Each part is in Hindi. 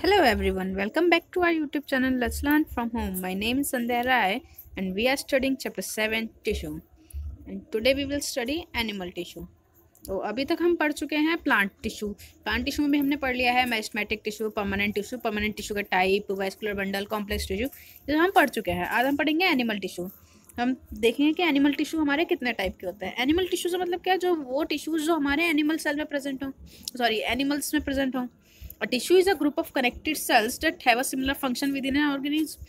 Hello everyone, welcome back to our YouTube channel Let's Learn from Home. My name is Sandhya Rai and we are studying chapter 7 tissue. And today we will study animal tissue. तो अभी तक हम पढ़ चुके हैं प्लांट टिश्यू। प्लांट टिश्यू में भी हमने पढ़ लिया है मेरिस्टेमेटिक टिश्यू, परमानेंट टिश्यू का type, vascular bundle, complex tissue, ये हम पढ़ चुके हैं। आज हम पढ़ेंगे एनिमल टिश्यू। हम देखेंगे कि एनिमल टिश्यू हमारे कितने टाइप के होते हैं। एनिमल टिश्यू से मतलब क्या, जो वो टिश्यूज जो हमारे एनिमल सेल में प्रेजेंट हों, सॉरी एनिमल्स में प्रेजेंट हों। A tissue is a group of connected cells that have a similar function within an organism.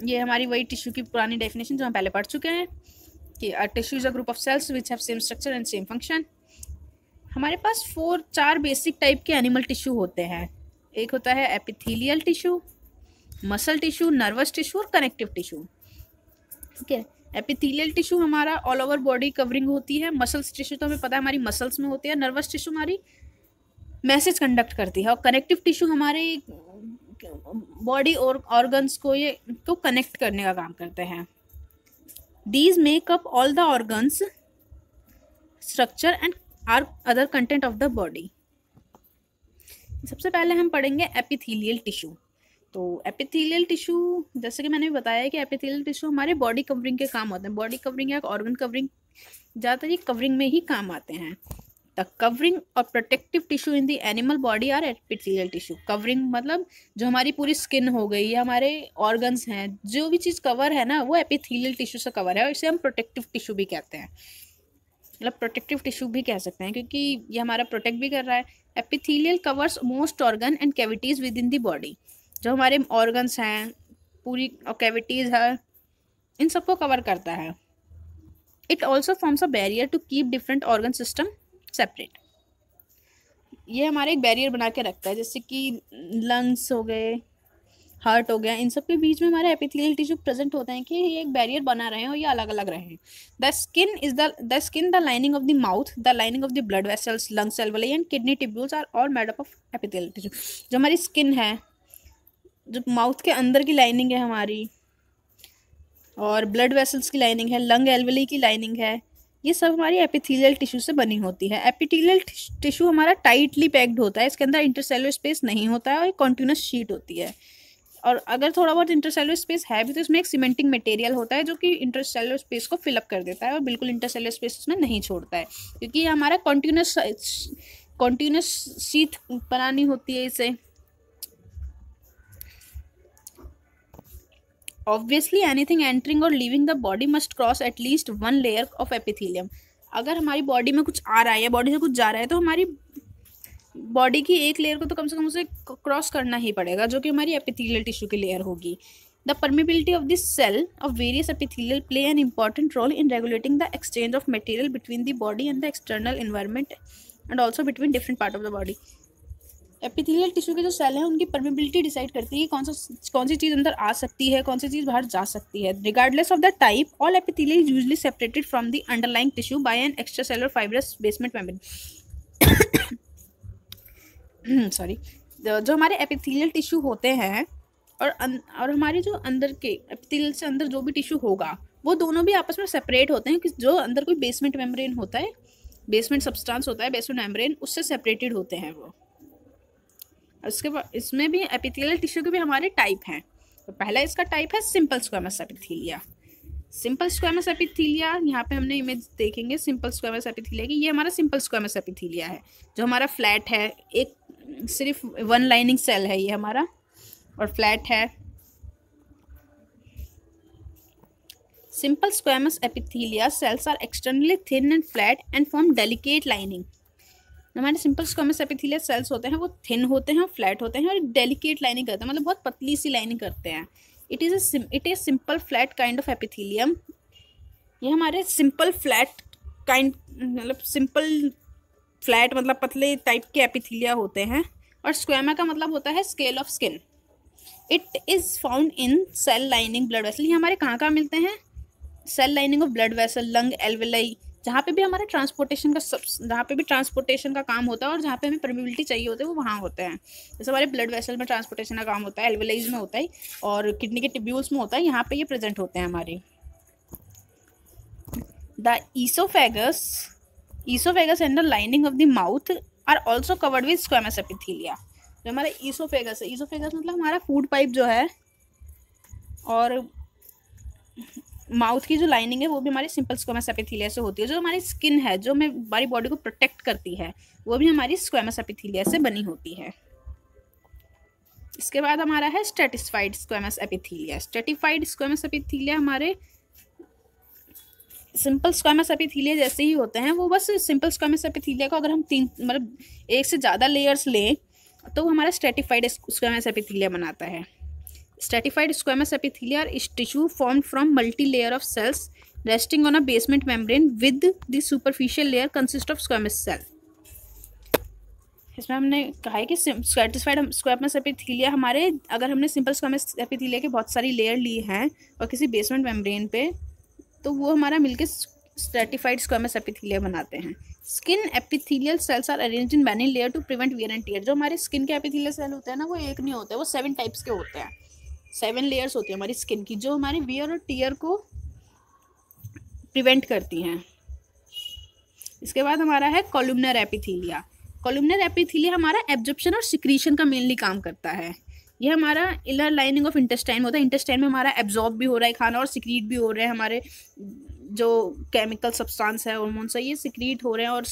ये हमारी वही टिश्यू की पुरानी डेफिनेशन जो हम पहले पढ़ चुके हैं कि a tissue is a group of cells which have same structure and same function. हमारे पास चार बेसिक टाइप के एनिमल टिश्यू होते हैं। एक होता है epithelial tissue, muscle tissue, nervous tissue और कनेक्टिव टिश्यू। ठीक है, एपिथेलियल टिश्यू हमारा ऑल ओवर बॉडी कवरिंग होती है। मसल्स टिश्यू तो हमें पता है हमारी मसल्स में होती है। नर्वस टिश्यू हमारी मैसेज कंडक्ट करती है और कनेक्टिव टिश्यू हमारे बॉडी और ऑर्गन्स को कनेक्ट करने का काम करते हैं। These make up all the organs structure and are other content of the body. सबसे पहले हम पढ़ेंगे एपिथेलियल टिश्यू। तो एपिथेलियल टिश्यू, जैसे कि मैंने बताया कि एपिथेलियल टिश्यू हमारे बॉडी कवरिंग के काम होते हैं। बॉडी कवरिंग या ऑर्गन कवरिंग, ज़्यादातर ये कवरिंग में ही काम आते हैं। द कवरिंग और protective tissue in the animal body are epithelial tissue. Covering मतलब जो हमारी पूरी स्किन हो गई या हमारे ऑर्गन्स हैं, जो भी चीज़ कवर है ना, वो एपिथेलियल टिश्यू से कवर है और इसे हम प्रोटेक्टिव टिश्यू भी कहते हैं। मतलब प्रोटेक्टिव टिश्यू भी कह सकते हैं क्योंकि ये हमारा प्रोटेक्ट भी कर रहा है। Epithelial covers most organ and cavities with in the body. जो हमारे ऑर्गन्स हैं, पूरी कैविटीज है, इन सबको कवर करता है। It also forms a barrier to keep different organ system separate. ये हमारे एक बैरियर बना के रखता है, जैसे कि लंग्स हो गए, हार्ट हो गया, इन सब के बीच में हमारे एपिथेलियल टिश्यू प्रेजेंट होते हैं कि ये एक बैरियर बना रहे हैं और ये अलग अलग रहे। The skin, the lining of the mouth, the lining of the blood vessels, lungs, alveoli and kidney tubules are all made up of epithelial tissue. जो हमारी स्किन है, जो माउथ के अंदर की लाइनिंग है हमारी, और ब्लड वेसल्स की लाइनिंग है, लंग एल्वेओलाई की लाइनिंग है, ये सब हमारी एपिथेलियल टिश्यू से बनी होती है। एपिथेलियल टिश्यू हमारा टाइटली पैक्ड होता है, इसके अंदर इंटरसेलुलर स्पेस नहीं होता है और एक कॉन्टिन्यूस शीट होती है। और अगर थोड़ा बहुत इंटरसेलुलर स्पेस है भी तो इसमें एक सीमेंटिंग मटेरियल होता है जो कि इंटरसेलुलर स्पेस को फिलअप कर देता है और बिल्कुल इंटरसेलुलर स्पेस उसमें नहीं छोड़ता है, क्योंकि ये हमारा कॉन्टिन्यूस शीट बनानी होती है इसे। Obviously, anything entering or leaving the body must cross at least one layer of epithelium. अगर हमारी बॉडी में कुछ आ रहा है या बॉडी से कुछ जा रहा है तो हमारी बॉडी की एक लेयर को तो कम से कम उसे क्रॉस करना ही पड़ेगा, जो कि हमारी एपिथेलियल टिश्यू की लेयर होगी। The permeability of this cell of various epithelial play an important role in regulating the exchange of material between the body and the external environment and also between different part of the body. Epithelial tissue के जो सेल हैं उनकी परमिबिलिटी डिसाइड करती है कि कौन सी चीज़ अंदर आ सकती है, कौन सी चीज़ बाहर जा सकती है। Regardless of the type, all epithelial is usually separated from the underlying tissue by an extracellular fibrous basement membrane. Sorry, जो हमारे एपिथेलियल टिश्यू होते हैं और हमारी जो अंदर के एपिथेलियल से अंदर जो भी टिश्यू होगा, वो दोनों भी आपस में सेपरेट होते हैं कि जो अंदर कोई बेसमेंट मेम्ब्रेन होता है, बेसमेंट सब्सटेंस होता है, बेसमेंट मेम्ब्रेन, उससे सेपरेटेड होते हैं वो। उसके बाद इसमें भी एपिथेलियल टिश्यू के भी हमारे टाइप हैं। तो पहला इसका टाइप है simple squamous epithelia. Simple squamous epithelia, यहाँ पे हमने इमेज देखेंगे सिंपल स्क्वेमस एपिथेलिया की। ये हमारा सिंपल स्क्वेमस एपिथेलिया है, जो हमारा फ्लैट है, एक सिर्फ वन लाइनिंग सेल है ये हमारा और फ्लैट है। Simple squamous epithelia cells are externally thin and flat and form delicate lining. हमारे सिंपल स्क्वेमस एपिथेलियल सेल्स होते हैं वो थिन होते हैं, फ्लैट होते हैं और डेलिकेट लाइनिंग करते हैं, मतलब बहुत पतली सी लाइनिंग करते हैं। It is simple flat kind of epithelium. ये हमारे सिंपल फ्लैट काइंड, मतलब सिंपल फ्लैट मतलब पतले टाइप के एपिथेलिया होते हैं। और स्क्वेमा का मतलब होता है scale of skin. It is found in cell lining blood vessel. ये हमारे कहाँ कहाँ मिलते हैं? Cell lining of blood vessel, lung, alveoli, जहाँ पे भी हमारा जहाँ पे भी ट्रांसपोर्टेशन का काम होता है और जहाँ पे हमें परमिबिलिटी चाहिए होती है वो वहाँ होते हैं। जैसे हमारे ब्लड वेसल में ट्रांसपोर्टेशन का काम होता है, एल्वेओलाइज में होता है और किडनी के ट्यूब्यूल्स में होता है, यहाँ पे ये प्रेजेंट होते हैं हमारे। The oesophagus and the lining of the mouth are also covered with squamous epithelia. जो हमारा ईसोफेगस है, ईसोफेगस मतलब हमारा फूड पाइप जो है, और माउथ की जो लाइनिंग है वो भी हमारी सिंपल स्क्वेमस एपिथेलिया से होती है। जो हमारी स्किन है जो हमारी बॉडी को प्रोटेक्ट करती है वो भी हमारी स्क्वेमस एपिथेलिया से बनी होती है। इसके बाद हमारा है stratified squamous epithelia. Stratified squamous epithelia हमारे सिंपल स्क्वेमस एपिथेलिया जैसे ही होते हैं। वो बस सिंपल स्क्वेमस एपिथेलिया को अगर हम 3 मतलब 1 से ज़्यादा लेयर्स लें तो वो हमारा स्ट्रेटिफाइड स्क्वेमस एपिथेलिया बनाता है। Stratified squamous epithelium is tissue formed from multi-layer of cells resting on a basement membrane with the superficial layer consist of squamous cell। इसमें हमने कहा है कि स्ट्रेटिफाइड स्क्वेमस एपिथेलिया हमारे, अगर हमने सिंपल स्क्वेमस एपिथेलिया के बहुत सारी लेयर ली हैं और किसी बेसमेंट मेम्ब्रेन पे, तो वो हमारा मिलके स्ट्रेटिफाइड स्क्वेमस एपिथेलिया बनाते हैं। Skin epithelial cells are arranged in many layer to prevent wear and tear. जो हमारे स्किन के एपिथेलियल सेल होते हैं ना, वो एक नहीं होते, वो 7 टाइप्स के होते हैं। 7 लेयर्स होती है हमारी स्किन की, जो हमारी वियर और टियर को प्रिवेंट करती हैं। इसके बाद हमारा है कॉलुमनर एपिथेलिया। कॉलुमनर एपिथेलिया हमारा एब्जॉर्प्शन और सिक्रीशन का मेनली काम करता है। ये हमारा इनर लाइनिंग ऑफ इंटेस्टाइन होता है। इंटेस्टाइन में हमारा एब्जॉर्ब भी हो रहा है खाना और सिक्रीट भी हो रहे हैं। हमारे जो केमिकल सब्सटेंस है, हार्मोन्स है, ये सिक्रीट हो रहे हैं और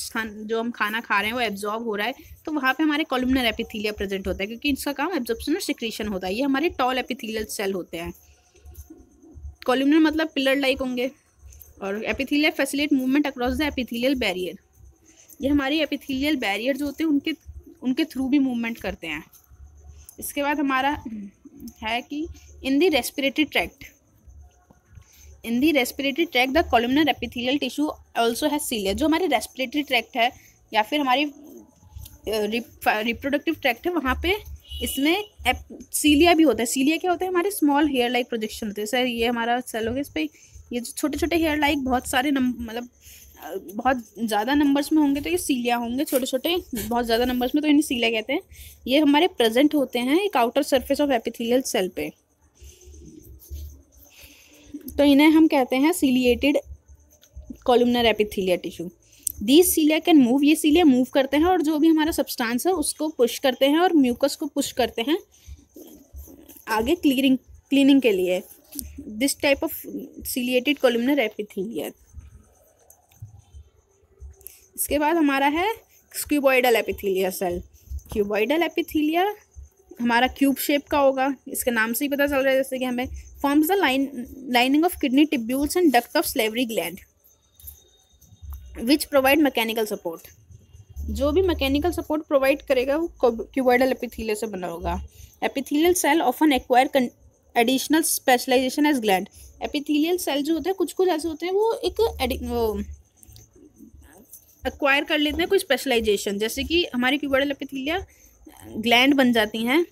जो हम खाना खा रहे हैं वो एब्जॉर्ब हो रहा है। तो वहाँ पे हमारे कॉलुमनर एपिथेलिया प्रेजेंट होता है, क्योंकि इसका काम एब्जॉर्प्शन और सिक्रीशन होता है। ये हमारे टॉल एपिथेलियल सेल होते हैं। कॉलुमनर मतलब पिलर लाइक होंगे, और epithelia facilitate movement across the epithelial barrier. ये हमारी एपिथेलियल बैरियर जो होते हैं उनके थ्रू भी मूवमेंट करते हैं। इसके बाद हमारा है कि in the respiratory tract the columnar epithelial tissue also है सीलिया। जो हमारी रेस्पिरेटरी ट्रैक्ट है या फिर हमारी रिप्रोडक्टिव ट्रैक्ट है, वहाँ पे इसमें सीलिया भी होता है। सीलिया क्या होता है? हमारे स्मॉल हेयर लाइक प्रोजेक्शन होते हैं। सर ये हमारा सेल हो गया, इस पर ये छोटे छोटे हेयर लाइक बहुत सारे मतलब बहुत ज़्यादा नंबर्स में होंगे तो ये सीलिया होंगे, छोटे छोटे बहुत ज़्यादा नंबर्स में तो इन्हें सीलिया कहते हैं। ये हमारे प्रेजेंट होते हैं एक outer surface of epithelial cell पे, तो इन्हें हम कहते हैं ciliated columnar epithelia tissue. These cilia can move. ये सीलिया मूव करते हैं और जो भी हमारा सब्सटेंस है उसको पुश करते हैं और म्यूकस को पुश करते हैं आगे क्लीनिंग के लिए। This type of ciliated columnar epithelia. इसके बाद हमारा है cuboidal epithelia cell. Cuboidal epithelia हमारा क्यूब शेप का होगा, इसके नाम से ही पता चल रहा है। जैसे कि हमें forms the lining of kidney tubules and duct of salivary gland which provide mechanical support. जो भी मैकेनिकल सपोर्ट प्रोवाइड करेगा वो क्यूबॉइडल एपिथेलिया से बना होगा। Epithelial cell often acquire additional specialisation as gland. Epithelial cell जो होते हैं कुछ ऐसे होते हैं वो एक एक्वायर कर लेते हैं कोई स्पेशलाइजेशन, जैसे कि हमारी क्यूबॉइडल एपिथेलिया ग्लैंड बन जाती हैं।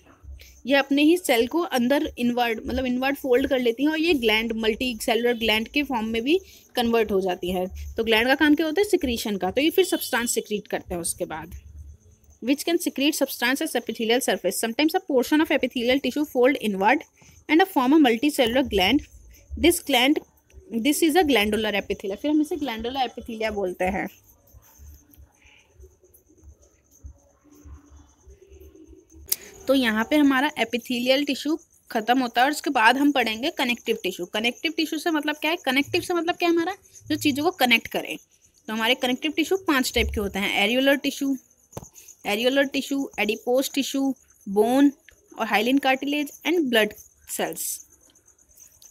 ये अपने ही सेल को अंदर इनवर्ड फोल्ड कर लेती हैं और ये ग्लैंड मल्टी सेलुलर ग्लैंड के फॉर्म में भी कन्वर्ट हो जाती है। तो ग्लैंड का काम क्या होता है? सिक्रीशन का। तो ये फिर सब्सटेंस सिक्रीट करते हैं उसके बाद, which can secrete substance as epithelial surface. Sometimes a portion of epithelial tissue fold inward and a form a multicellular gland. This is a glandular epithelia. फिर हम इसे ग्लैंडुलर एपिथेलिया बोलते हैं। तो यहाँ पे हमारा एपिथेलियल टिश्यू खत्म होता है और उसके बाद हम पढ़ेंगे कनेक्टिव टिश्यू। कनेक्टिव टिश्यू से मतलब क्या है? कनेक्टिव से मतलब क्या है? हमारा जो चीज़ों को कनेक्ट करे। तो हमारे कनेक्टिव टिश्यू 5 टाइप के होते हैं। Areolar tissue, adipose tissue, bone और hyaline cartilage and blood cells.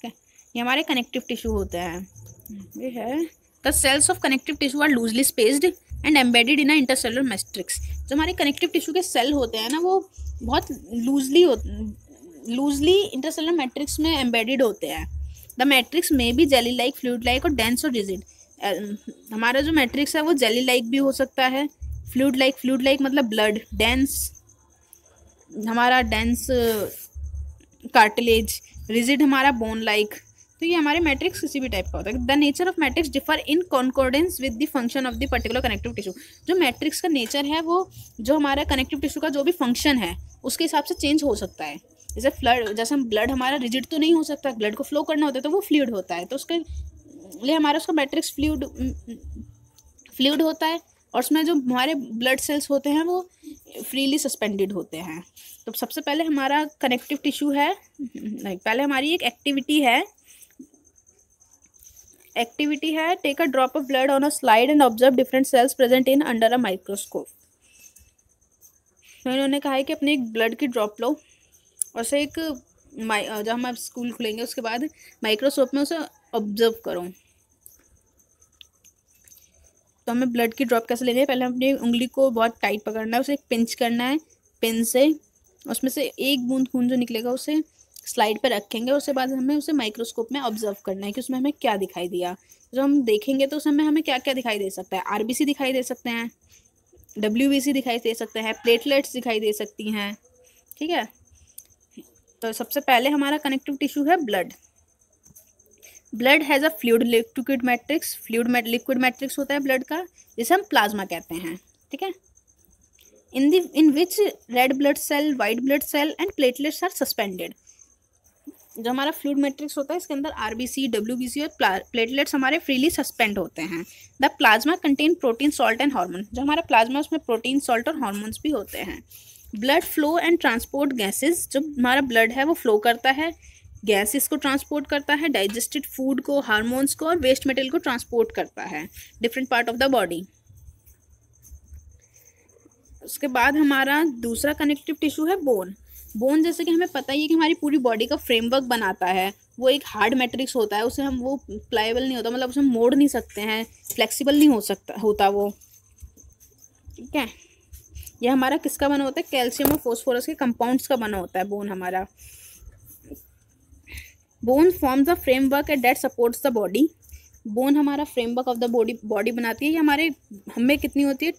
ये हमारे कनेक्टिव टिश्यू होते हैं। ये है the cells of connective tissue are loosely spaced and embedded in a intercellular matrix. जो हमारे कनेक्टिव टिश्यू के सेल होते हैं ना, वो बहुत लूजली इंटरसेलुलर मैट्रिक्स में एम्बेडेड होते हैं। द मैट्रिक्स में भी जेली लाइक, फ्लूइड लाइक और डेंस और रिजिड। हमारा जो मैट्रिक्स है वो जेली लाइक भी हो सकता है, फ्लूइड लाइक मतलब ब्लड, हमारा डेंस कार्टिलेज, रिजिड हमारा बोन लाइक। तो ये हमारे मैट्रिक्स किसी भी टाइप का होता है। The nature of matrix differ in कॉन्कॉर्डेंस with the function of the particular connective tissue. जो मैट्रिक्स का नेचर है वो जो हमारा कनेक्टिव टिश्यू का जो भी फंक्शन है उसके हिसाब से चेंज हो सकता है। जैसे ब्लड हमारा रिजिड तो नहीं हो सकता, ब्लड को फ्लो करना होता है तो वो फ्लूइड होता है, तो उसके लिए हमारा उसका मैट्रिक्स फ्लूइड होता है। और उसमें जो हमारे ब्लड सेल्स होते हैं वो फ्रीली सस्पेंडेड होते हैं। तो सबसे पहले हमारा कनेक्टिव टिश्यू है, पहले हमारी एक एक्टिविटी है take a drop of blood on a slide and observe different cells present in under a microscope. तो इन्होंने कहा है कि अपने एक ब्लड की ड्रॉप लो और उसे एक जब हम स्कूल खुलेंगे उसके बाद माइक्रोस्कोप में उसे ऑब्जर्व करो। तो हमें ब्लड की ड्रॉप कैसे लेनी है, पहले अपनी उंगली को बहुत टाइट पकड़ना है, उसे एक पिंच करना है पिन से, उसमें से एक बूंद खून जो निकलेगा उसे स्लाइड पर रखेंगे। उसके बाद हमें उसे माइक्रोस्कोप में ऑब्जर्व करना है कि उसमें हमें क्या दिखाई दिया। जब हम देखेंगे तो उसमें हमें क्या क्या दिखाई दे सकता है, आरबीसी दिखाई दे सकते हैं, डब्ल्यूबीसी दिखाई दे सकते हैं, प्लेटलेट्स दिखाई दे सकती हैं। ठीक है, तो सबसे पहले हमारा कनेक्टिव टिश्यू है blood. Blood has a fluid liquid matrix, liquid matrix होता है ब्लड का, जिसे हम प्लाज्मा कहते हैं। ठीक है, in which red blood cell, white blood cell and platelets are suspended. जो हमारा फ्लूइड मैट्रिक्स होता है इसके अंदर आरबीसी, डब्ल्यूबीसी और प्लेटलेट्स हमारे फ्रीली सस्पेंड होते हैं। The plasma contain protein, salt and hormone. जो हमारा प्लाज्मा उसमें प्रोटीन, सॉल्ट और हार्मोन्स भी होते हैं। Blood flow and transport gases, जो हमारा ब्लड है वो फ्लो करता है, गैसेस को ट्रांसपोर्ट करता है, डाइजेस्टेड फूड को, हार्मोन्स को और वेस्ट मटेरियल को ट्रांसपोर्ट करता है different part of the body. उसके बाद हमारा दूसरा कनेक्टिव टिश्यू है बोन। बोन जैसे कि हमें पता ही है कि हमारी पूरी बॉडी का फ्रेमवर्क बनाता है, वो एक हार्ड मैट्रिक्स होता है, उसे हम वो प्लायबल नहीं होता, मतलब उसे हम मोड़ नहीं सकते हैं, फ्लेक्सिबल नहीं होता वो। ठीक है, ये हमारा किसका बना होता है, कैल्शियम और फॉस्फोरस के कंपाउंड्स का बना होता है बोन हमारा। Bone forms the framework and that supports the body. Bone हमारा फ्रेमवर्क ऑफ द बॉडी बनाती है। ये हमारे हमें कितनी होती है,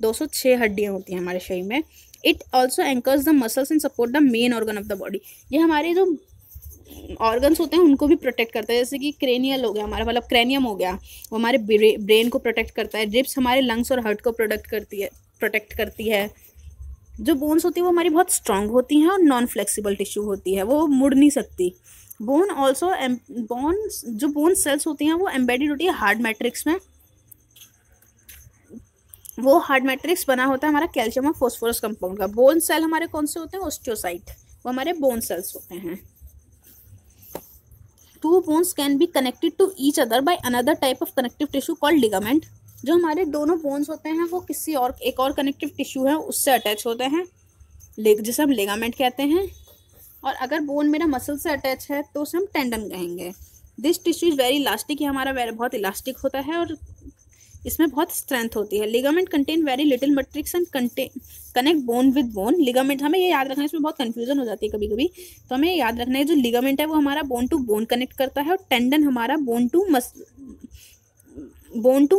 206 हड्डियाँ होती हैं हमारे शरीर में। It also anchors the muscles and support the main organ of the body. ये हमारे जो ऑर्गन्स होते हैं उनको भी प्रोटेक्ट करता है, जैसे कि क्रेनियल हो गया हमारा, मतलब क्रेनियम हो गया, वो हमारे ब्रेन को प्रोटेक्ट करता है। रिब्स हमारे लंग्स और हार्ट को प्रोटेक्ट करती है। जो बोन्स होती है वो हमारी बहुत स्ट्रांग होती हैं और नॉन फ्लेक्सिबल टिश्यू होती है, वो मुड़ नहीं सकती। जो बोन सेल्स होती हैं वो एम्बेडेड होती है हार्ड मैट्रिक्स में। वो हार्ड मैट्रिक्स बना होता है हमारा कैल्शियम और फॉस्फोरस कंपाउंड का। बोन सेल हमारे कौन से होते हैं, ओस्टियोसाइट, वो हमारे बोन सेल्स होते हैं। Two bones can be connected to each other by another type of connective tissue called ligament. जो हमारे दोनों बोन्स होते हैं वो किसी और एक और कनेक्टिव टिश्यू है उससे अटैच होते हैं, जिसे हम लिगामेंट कहते हैं। और अगर बोन मेरा मसल से अटैच है तो उसे हम टेंडन कहेंगे। This tissue is very elastic, ये हमारा बहुत इलास्टिक होता है और इसमें बहुत स्ट्रेंथ होती है। Ligament contain very little matrix and connect bone with bone. Ligament हमें ये याद रखना है, इसमें बहुत कंफ्यूजन हो जाती है कभी कभी, तो हमें याद रखना है जो लिगामेंट है वो हमारा बोन टू बोन कनेक्ट करता है और टेंडन हमारा बोन टू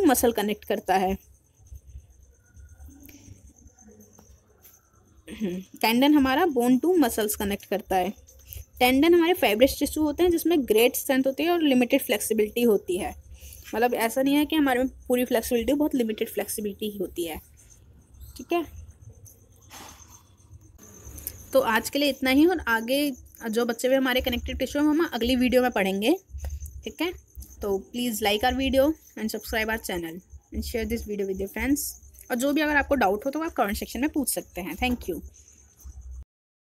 मसल कनेक्ट करता है। टेंडन हमारा बोन टू मसल्स कनेक्ट करता है। टेंडन हमारे फाइब्रस टिश्यू होते हैं जिसमें ग्रेट स्ट्रेंथ होती है और लिमिटेड फ्लेक्सिबिलिटी होती है। मतलब ऐसा नहीं है कि हमारे में पूरी फ्लेक्सिबिलिटी, बहुत लिमिटेड फ्लेक्सिबिलिटी ही होती है। ठीक है, तो आज के लिए इतना ही, और आगे जो बच्चे भी हमारे कनेक्टिव टिश्यू हम अगली वीडियो में पढ़ेंगे। ठीक है, तो please like our video and subscribe our channel and share this video with your friends. और जो भी अगर आपको डाउट हो तो आप कमेंट सेक्शन में पूछ सकते हैं। Thank you.